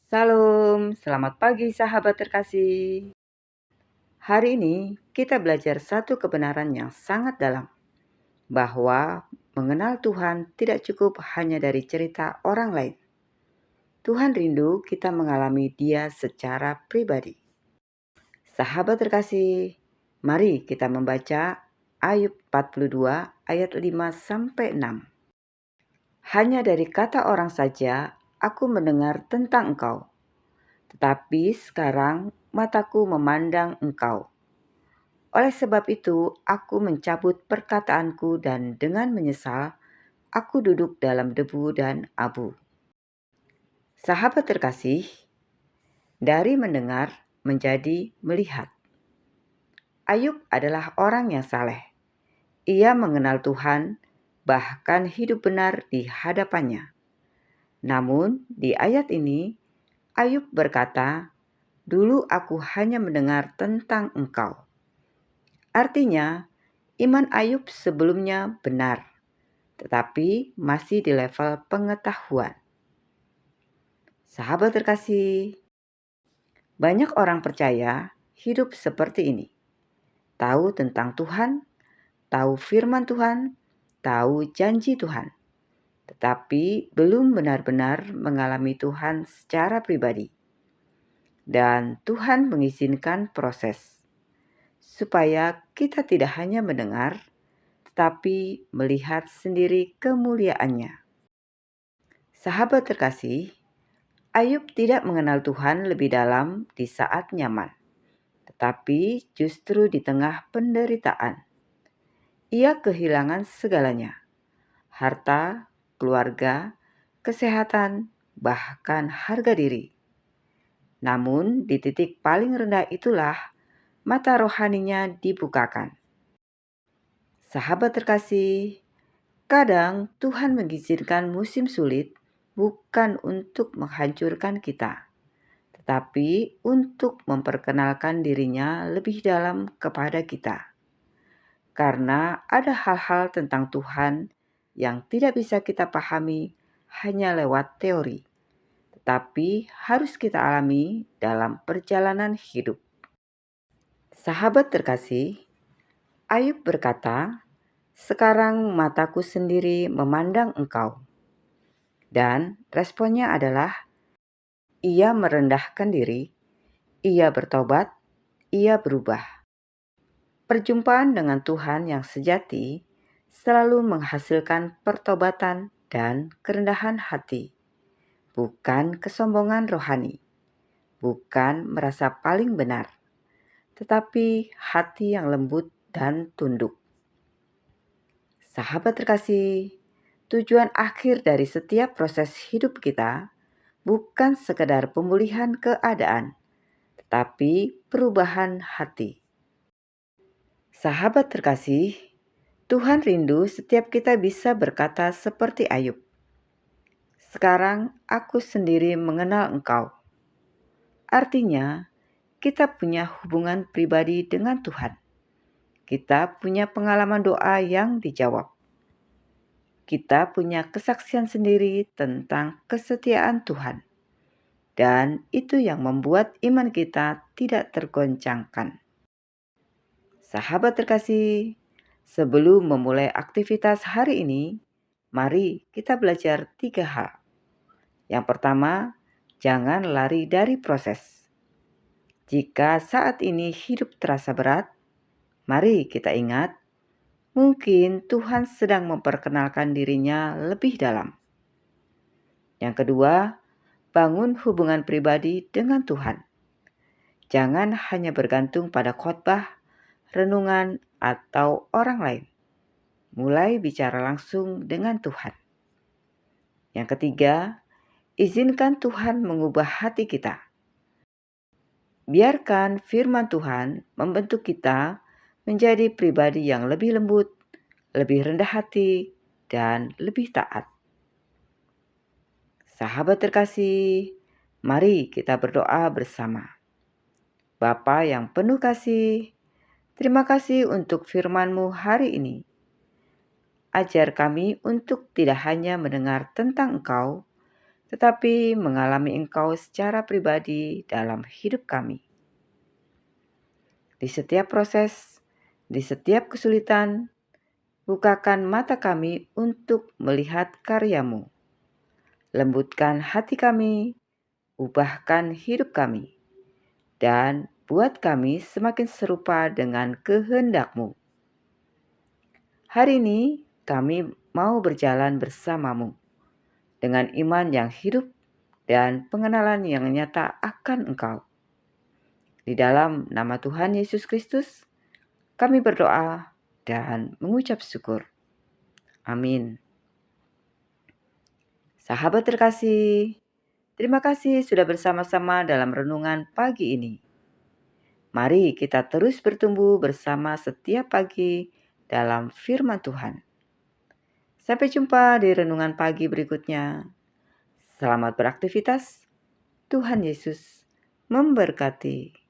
Salam, selamat pagi sahabat terkasih. Hari ini kita belajar satu kebenaran yang sangat dalam, bahwa mengenal Tuhan tidak cukup hanya dari cerita orang lain. Tuhan rindu kita mengalami Dia secara pribadi. Sahabat terkasih, mari kita membaca Ayub 42 ayat 5 sampai 6. Hanya dari kata orang saja aku mendengar tentang Engkau, tetapi sekarang mataku memandang Engkau. Oleh sebab itu, aku mencabut perkataanku dan dengan menyesal, aku duduk dalam debu dan abu. Sahabat terkasih, dari mendengar menjadi melihat. Ayub adalah orang yang saleh. Ia mengenal Tuhan, bahkan hidup benar di hadapannya. Namun, di ayat ini, Ayub berkata, "Dulu aku hanya mendengar tentang Engkau." Artinya, iman Ayub sebelumnya benar, tetapi masih di level pengetahuan. Sahabat terkasih, banyak orang percaya hidup seperti ini. Tahu tentang Tuhan, tahu firman Tuhan, tahu janji Tuhan, tetapi belum benar-benar mengalami Tuhan secara pribadi. Dan Tuhan mengizinkan proses, supaya kita tidak hanya mendengar, tetapi melihat sendiri kemuliaannya. Sahabat terkasih, Ayub tidak mengenal Tuhan lebih dalam di saat nyaman, tetapi justru di tengah penderitaan. Ia kehilangan segalanya, harta, keluarga, kesehatan, bahkan harga diri. Namun di titik paling rendah itulah mata rohaninya dibukakan. Sahabat terkasih, kadang Tuhan mengizinkan musim sulit bukan untuk menghancurkan kita, tetapi untuk memperkenalkan dirinya lebih dalam kepada kita. Karena ada hal-hal tentang Tuhan yang tidak bisa kita pahami hanya lewat teori, tetapi harus kita alami dalam perjalanan hidup. Sahabat terkasih, Ayub berkata, "Sekarang mataku sendiri memandang Engkau." Dan responnya adalah, ia merendahkan diri, ia bertobat, ia berubah. Perjumpaan dengan Tuhan yang sejati selalu menghasilkan pertobatan dan kerendahan hati, bukan kesombongan rohani, bukan merasa paling benar, tetapi hati yang lembut dan tunduk. Sahabat terkasih, tujuan akhir dari setiap proses hidup kita bukan sekedar pemulihan keadaan, tetapi perubahan hati. Sahabat terkasih, Tuhan rindu setiap kita bisa berkata seperti Ayub, "Sekarang aku sendiri mengenal Engkau." Artinya, kita punya hubungan pribadi dengan Tuhan. Kita punya pengalaman doa yang dijawab. Kita punya kesaksian sendiri tentang kesetiaan Tuhan. Dan itu yang membuat iman kita tidak tergoncangkan. Sahabat terkasih, sebelum memulai aktivitas hari ini, mari kita belajar 3 hal. Yang pertama, jangan lari dari proses. Jika saat ini hidup terasa berat, mari kita ingat, mungkin Tuhan sedang memperkenalkan dirinya lebih dalam. Yang kedua, bangun hubungan pribadi dengan Tuhan. Jangan hanya bergantung pada khotbah, renungan, atau orang lain. Mulai bicara langsung dengan Tuhan. Yang ketiga, izinkan Tuhan mengubah hati kita. Biarkan firman Tuhan membentuk kita menjadi pribadi yang lebih lembut, lebih rendah hati, dan lebih taat. Sahabat terkasih, mari kita berdoa bersama. Bapa yang penuh kasih, terima kasih untuk firman-Mu hari ini. Ajar kami untuk tidak hanya mendengar tentang Engkau, tetapi mengalami Engkau secara pribadi dalam hidup kami. Di setiap proses, di setiap kesulitan, bukakan mata kami untuk melihat karya-Mu. Lembutkan hati kami, ubahkan hidup kami, dan buat kami semakin serupa dengan kehendak-Mu. Hari ini kami mau berjalan bersama-Mu dengan iman yang hidup dan pengenalan yang nyata akan Engkau. Di dalam nama Tuhan Yesus Kristus, kami berdoa dan mengucap syukur. Amin. Sahabat terkasih, terima kasih sudah bersama-sama dalam renungan pagi ini. Mari kita terus bertumbuh bersama setiap pagi dalam firman Tuhan. Sampai jumpa di renungan pagi berikutnya. Selamat beraktivitas. Tuhan Yesus memberkati.